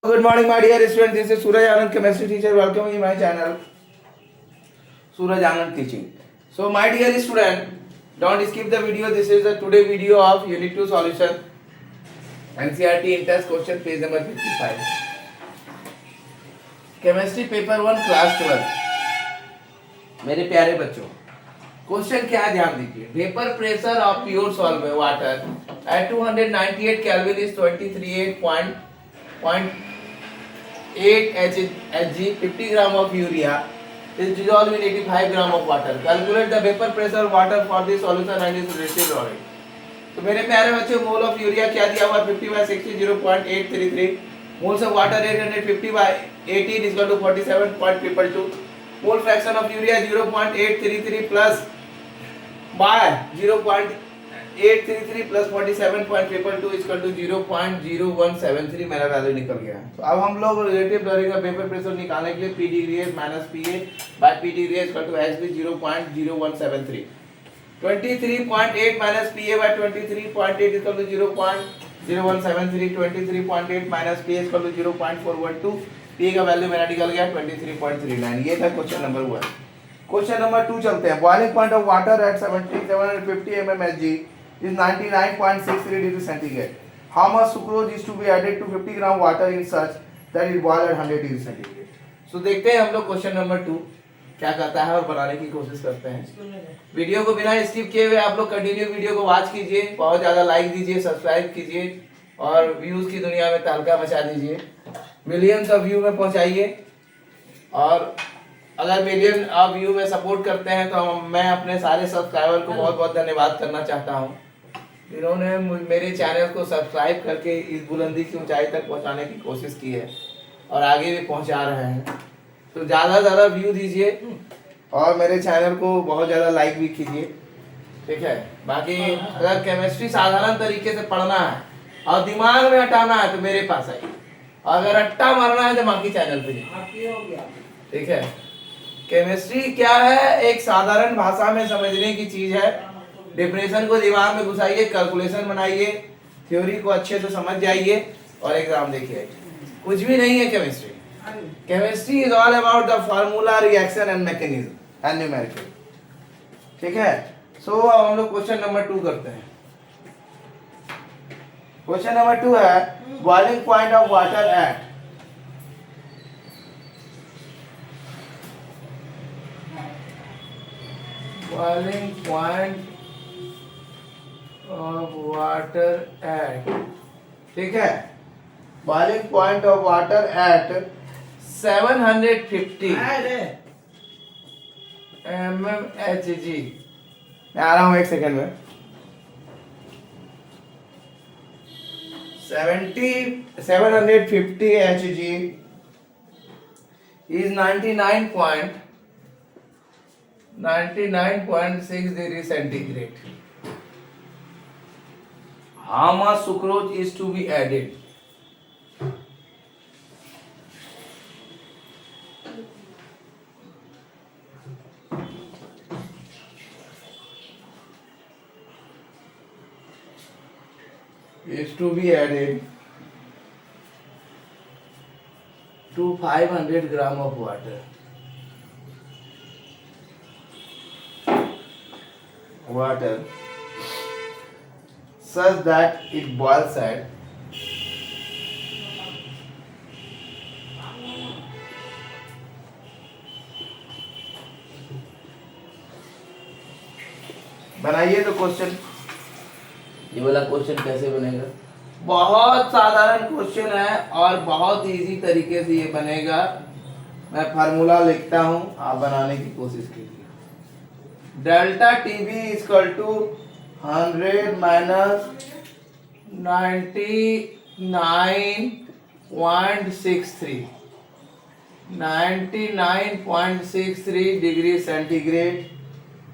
Good morning, my dear students. This is Suraj Anand, chemistry teacher. Welcome in my channel, Suraj Anand Teaching. So, my dear student, don't skip the video. This is the today video of Unit 2 solution. NCERT Inters question page number 55. Chemistry paper 1 class 12. मेरे प्यारे बच्चों, question क्या है ध्यान दीजिए. Vapour pressure of pure solvent water at 298 Kelvin is 23.8 Hg. 50 gram of urea is dissolved in 85 gram of water. Calculate the vapor pressure of water for this solution and its relative rate. तो मेरे प्यारे बच्चों, mole of urea क्या दिया हुआ 50/60 0.833. Moles of water 850/18 is equal to 47.222. Mole fraction of urea 0.833 plus by 0.833 plus 47.222 is equal to 0.0173. मेरा value निकल गया. तो अब हम लोग रिलेटिव डोरिंग का वेपर प्रेशर निकालने के लिए P डिग्री है minus PA by P degree is equal to HB 0.0173. 23.8 minus PA by 23.8 is equal to 0.0173. 23.8 minus PA is equal to 0.412. PA का वैल्यू मेरा निकल गया 23.39. ये था क्वेश्चन नंबर 1. क्वेश्चन नंबर 2 चलते हैं. Boiling point of water at 750 mmHg is 99.63 degree centigrade. How much sucrose is to be added to 50 gram water in such that it boil at 100 degree centigrade? So देखते हैं हम लोग question number 2 क्या करता है और बनाने की कोशिश करते हैं. वीडियो को बिना स्किप किए हुए आप लोग कंटिन्यू वीडियो को वॉच कीजिए, बहुत ज़्यादा लाइक दीजिए, सब्सक्राइब कीजिए और व्यूज़ की दुनिया में तहलका मचा दीजिए. मिलियंस ऑफ व्यू में पहुंचाइए. और अगर मिलियन ऑफ व्यू में सपोर्ट करते हैं तो मैं अपने सारे सब्सक्राइबर को बहुत बहुत धन्यवाद करना चाहता हूं, जिन्होंने मेरे चैनल को सब्सक्राइब करके इस बुलंदी की ऊंचाई तक पहुंचाने की कोशिश की है और आगे भी पहुंचा रहे हैं. तो ज़्यादा ज़्यादा व्यू दीजिए और मेरे चैनल को बहुत ज़्यादा लाइक भी कीजिए. ठीक है. बाकी अगर केमिस्ट्री साधारण तरीके से पढ़ना है और दिमाग में हटाना है तो मेरे पास आइए, और अगर अट्टा मारना है तो बाकी चैनल पे. ठीक है. केमिस्ट्री क्या है, एक साधारण भाषा में समझने की चीज़ है. डेफिनेशन को दिमाग में घुसाइए, कैलकुलेशन बनाइए, थ्योरी को अच्छे से समझ जाइए और एग्जाम देखिए. कुछ भी नहीं है chemistry. Chemistry is all about the formula, reaction and mechanism and numerical. ठीक है. सो अब हम लोग क्वेश्चन नंबर 2 करते हैं. क्वेश्चन नंबर 2 है boiling point of water at boiling point of water at. ठीक है. boiling point of water at 750 mmHg. मैं आ रहा हूँ एक सेकेंड में. 750 Hg is 99.6 degree centigrade. How much sucrose is to be added? Is to be added to 500 gram of water. Such that it boils at बनाइए. तो question, ये वाला question कैसे बनेगा? बहुत साधारण क्वेश्चन है और बहुत इजी तरीके से ये बनेगा. मैं फार्मूला लिखता हूं, आप बनाने की कोशिश कीजिए. Delta TB equal to 100 minus 99.63 degree centigrade.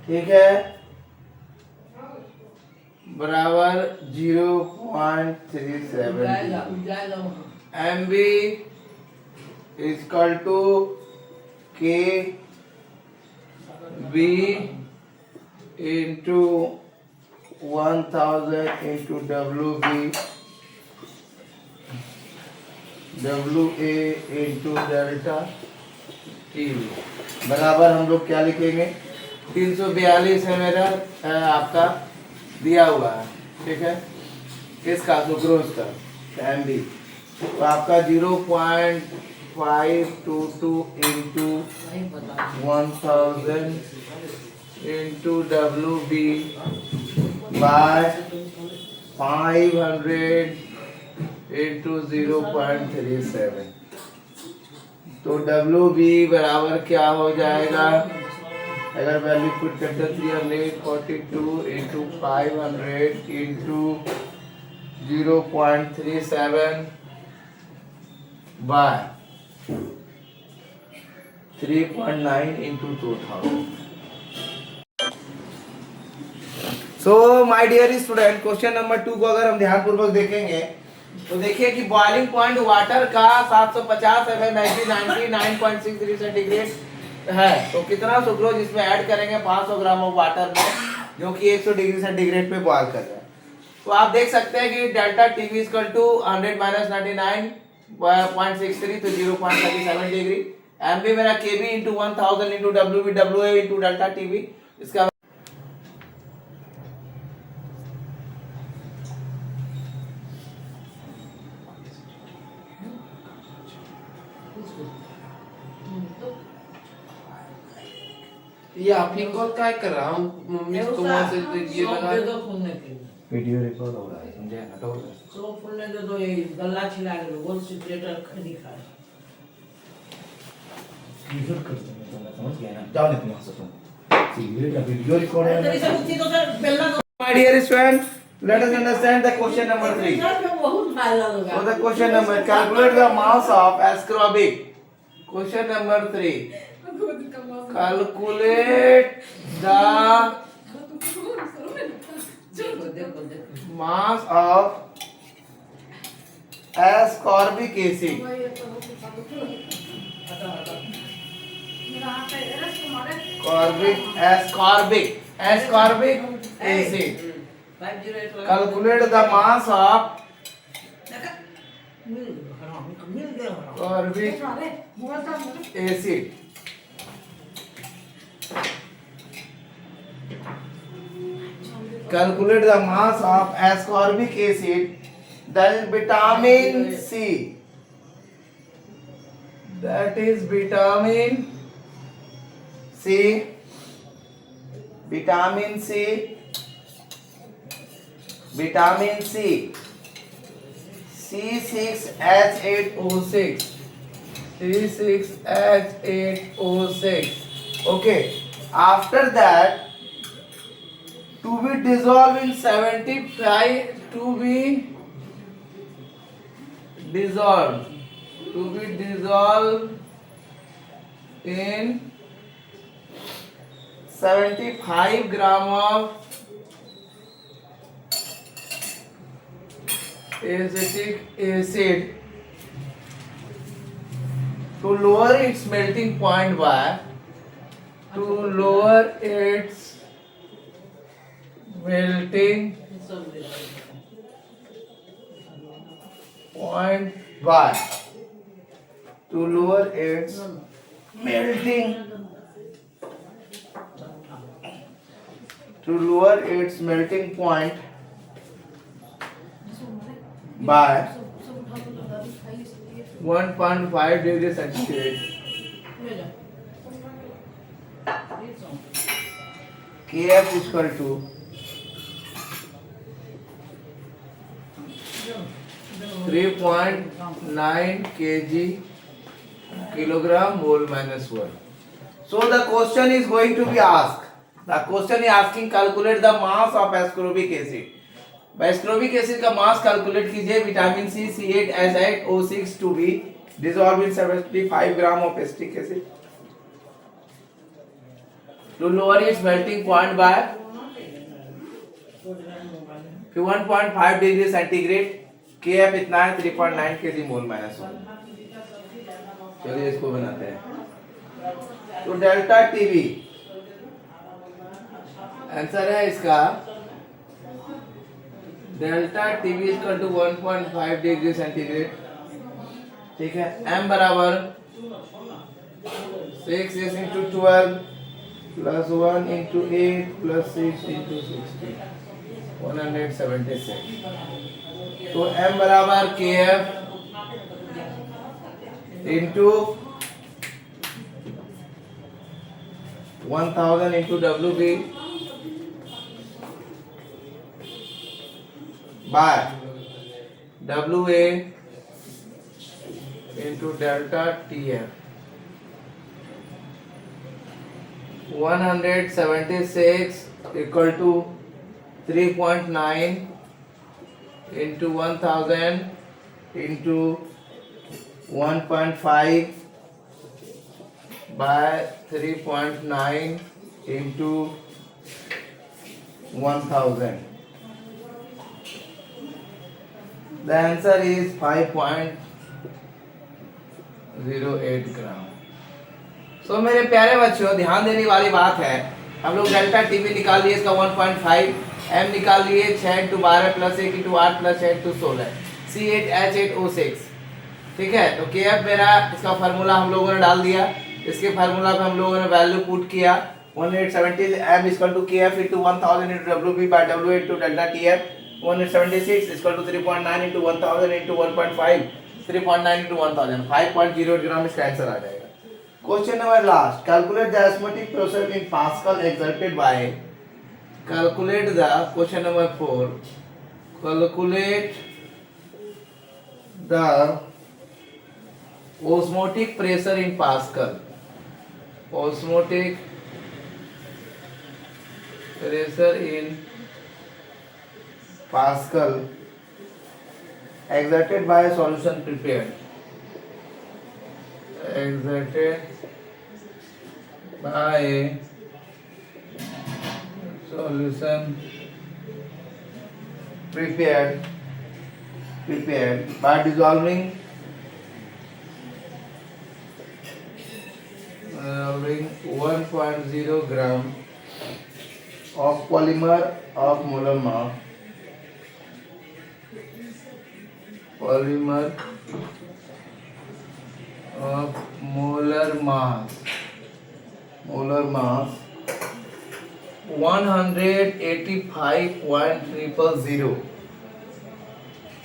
ठीक है. बराबर 0.37 MB equal to KB into 1000 into WB W A into delta T बराबर हम लोग क्या लिखेंगे 342 है मेरा आपका दिया हुआ है, ठीक है, किसका सुक्रोज का एम बी, तो आपका 0.522 into 1000 into W B by 500 into 0.37, तो डब्ल्यू बी बराबर क्या हो जाएगा, अगर वैल्यू पुट करते 342 into 500 into 0.37 by 3.9 into 2000। So my dear student, question number 2 को अगर हम ध्यान पूर्वक देखेंगे तो देखिए कि बॉइलिंग पॉइंट वाटर का 750 mm 99.63 सेंटीग्रेड है, तो कितना सुक्रोज इसमें ऐड करेंगे 500 ग्राम ऑफ वाटर में, जो कि 100 डिग्री सेंटीग्रेड पे बॉयल कर रहे हैं। तो आप देख सकते हैं कि delta TV equal to 100 minus 99.63 तो 0.37 डिग्री, एमबी मेरा KB into 1000 into WB WA into delta TV, इसका ये आप ही कॉल काय कर रहा हूँ मम्मी को वहां से ये लगा दे दो फुलने के वीडियो रिकॉर्ड हो रहा है, समझे ना, तो फुलने दे दो, ये गल्ला छिला के दो, गोल सिलेटर खड़ी खा वीडियो कर सकते हैं, समझ गए ना, जाओ नहीं तुम तुम सीरियल का वीडियो रिकॉर्ड है। तेरी सब उठी तो सर बेलना दो। My dear student, let us understand the question number 3. बहुत फायदा होगा। So the question number, calculate the mass of ascorbic. Question number 3, calculate the देखो mass of ascorbic acid. Ascorbic acid. 508 Calculate the mass of मिल गया ascorbic acid. Calculate the mass of ascorbic acid, that is vitamin C. That is vitamin C. Vitamin C. Vitamin C. C6H8O6. C6H8O6. Okay. After that, to be dissolved in 75, to be dissolved in 75 gram of acetic acid, to lower its melting point by melting point by to lower its melting point by 1.5 degree centigrade. Kf is equal to 3.9 kg kilogram mole minus 1. So the question is going to be asked. The question is asking calculate the mass of ascorbic acid. Ascorbic acid का mass calculate कीजिए, vitamin C C8H8O6 to be dissolved in 75 gram of acetic acid to lower its melting point by 1.5 degree centigrade. Kf इतना है 3.9 kg mole minus 1. चलिए इसको बनाते हैं. तो delta TV answer है इसका delta TV equal to 1.5 degree centigrade ठीक है, m बराबर 6 into 12 plus 1 into 8 plus 6 into 60 176। तो m बराबर kf into 1000 into wb by wa into delta tf। 176 equal to 3.9 into 1000 into 1.5 by 3.9 into 1000। The answer is 5.08 ग्राम। तो मेरे प्यारे बच्चों, ध्यान देने वाली बात है, हम लोग डेल्टा टीवी निकाल लिए, इसका 1.5, m निकाल लिए 6 into 12 plus 1 into 8 plus 6 into 16 C8H8O6। ठीक है, तो KF मेरा, इसका फार्मूला हम लोगों ने डाल दिया, इसके फार्मूला पे हम लोगों ने वैल्यू पुट किया 170 m equal to KF into 1000 into WB by WA into delta TF। 176 equal to 3.9 into 1000 into 1.5 3.9 into 1000 5.08 gram इसका आंसर आ जाएगा। Question number last. Calculate the osmotic pressure in Pascal exerted by. Calculate the question number 4. Calculate the osmotic pressure in Pascal. Osmotic pressure in Pascal exerted by a solution prepared. Exerted by a solution prepared by dissolving 1.0 gram of polymer of molar mass molar mass 185.000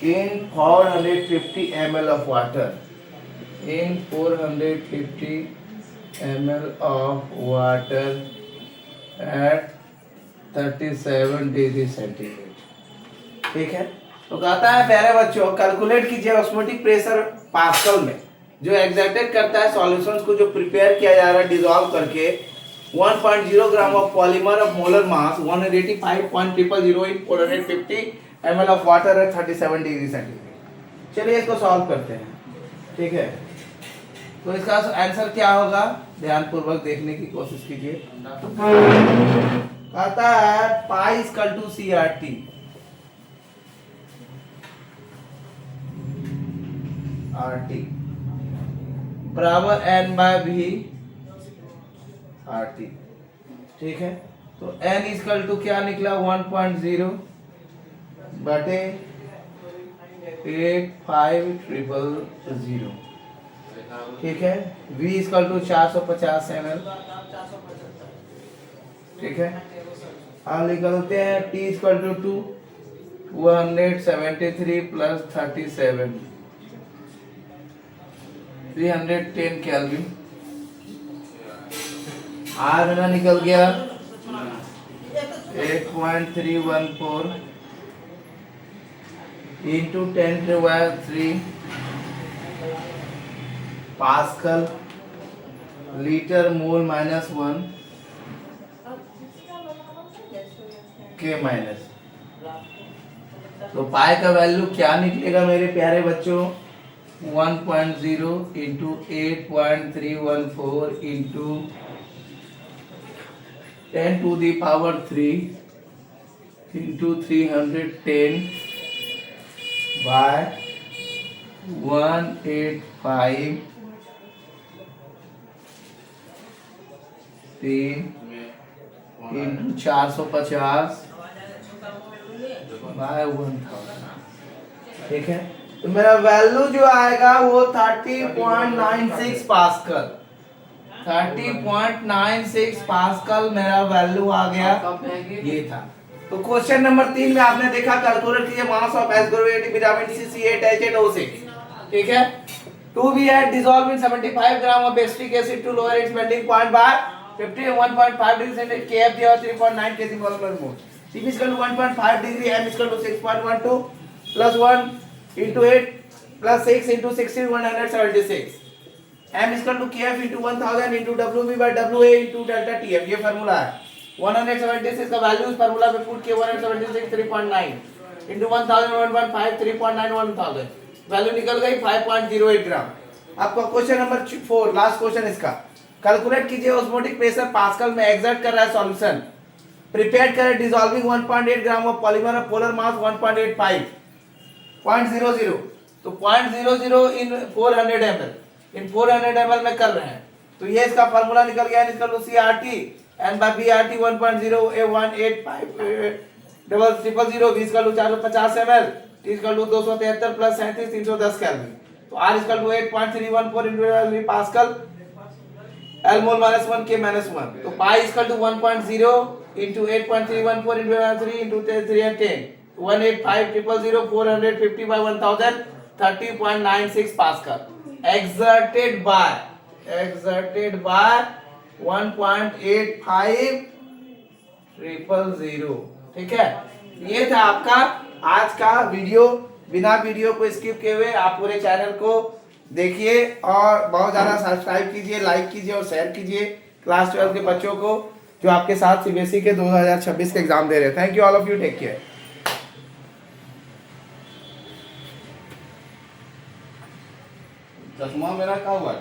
in 450 ml of water, in 450 ml of water at 37 degree centigrade. ठीक है, तो कहता है प्यारे बच्चों, calculate कीजिए osmotic pressure pascal में जो एग्जर्टेड करता है सॉल्यूशंस को जो प्रिपेयर किया जा रहा है डिसॉल्व करके 1.0 ग्राम of polymer of molar mass 185.000 in 450 ml of water at 37 degree centigrade. चलिए इसको सॉल्व करते हैं। ठीक है, तो इसका आंसर क्या होगा, ध्यान पूर्वक देखने की कोशिश कीजिए। कहता है pi equal to CRT, RT बराबर N बाय V RT। ठीक है, तो N इक्वल टू क्या निकला 1.0 बटे 85000। ठीक है, V इक्वल टू 450 ml। ठीक है, अब निकलते हैं T equal to 273 plus 37 310 kelvin. R मेरा निकल गया 8.314 into 10⁻³ pascal litre mole -1 K minus. तो पाई का वैल्यू क्या निकलेगा मेरे प्यारे बच्चों, 1.0 into 8.314 into 10 to the power 3 into 310 by 185 into 450 by 1000। ठीक है, तो मेरा वैल्यू जो आएगा वो 30.96 पास्कल। 30.96 पास्कल मेरा वैल्यू आ गया, ये था। तो क्वेश्चन नंबर 3 में आपने देखा कैलकुलेट कीजिए mass of ascorbic vitamin C C8H8O6, ठीक है। To be at dissolve in 75 gram of acetic acid to lower its melting point by 51.5 degree centigrade, Kf दिया 3.9 kg per mole, T is equal to 1.5 degree, M is equal to 6.12 plus 1 into 8 plus 6 into 16 176, M is equal to Kf into 1000 into Wb by Wa into delta Tf, ये formula है। 176 का value इस formula पे put किया, 176 3.9 into 1000 1.5 3.9 1000, value निकल गई 5.08 gram. आपका question number 4 last question इसका, कैलकुलेट कीजिए ऑस्मोटिक प्रेशर पास्कल में एक्सर्ट कर रहा है सॉल्यूशन, प्रिपेयर करें dissolving 1.8 gram of polymer of polar mass 1.85 0.00, तो 0.00 इन 400 ml, इन 400 ml में कर रहे हैं, तो ये इसका फार्मूला निकल गया, इसका लो CRT and by BRT 1.0A185 000 V इसका लो 450 ml, T इसका लो 273 प्लस 37 310 केल्विन, तो R इसका लो 8.314 into पास्कल, L मोल minus 1 K minus 1, तो pi is equal to 1.0 into 8.314 into 3 into 3 and 10, 185 000 450 by 1000 30.96 Pascal, exerted by 1.85 000, ठीक है। ये था आपका आज का वीडियो। बिना वीडियो को स्किप किए हुए आप पूरे चैनल को देखिए और बहुत ज़्यादा सब्सक्राइब कीजिए, लाइक कीजिए और शेयर कीजिए क्लास 12 के बच्चों को जो आपके साथ सीबीएसई के 2026 के एग्जाम दे रहे हैं। Thank you all of you, take care. चश्मा मेरा क्या हुआ है?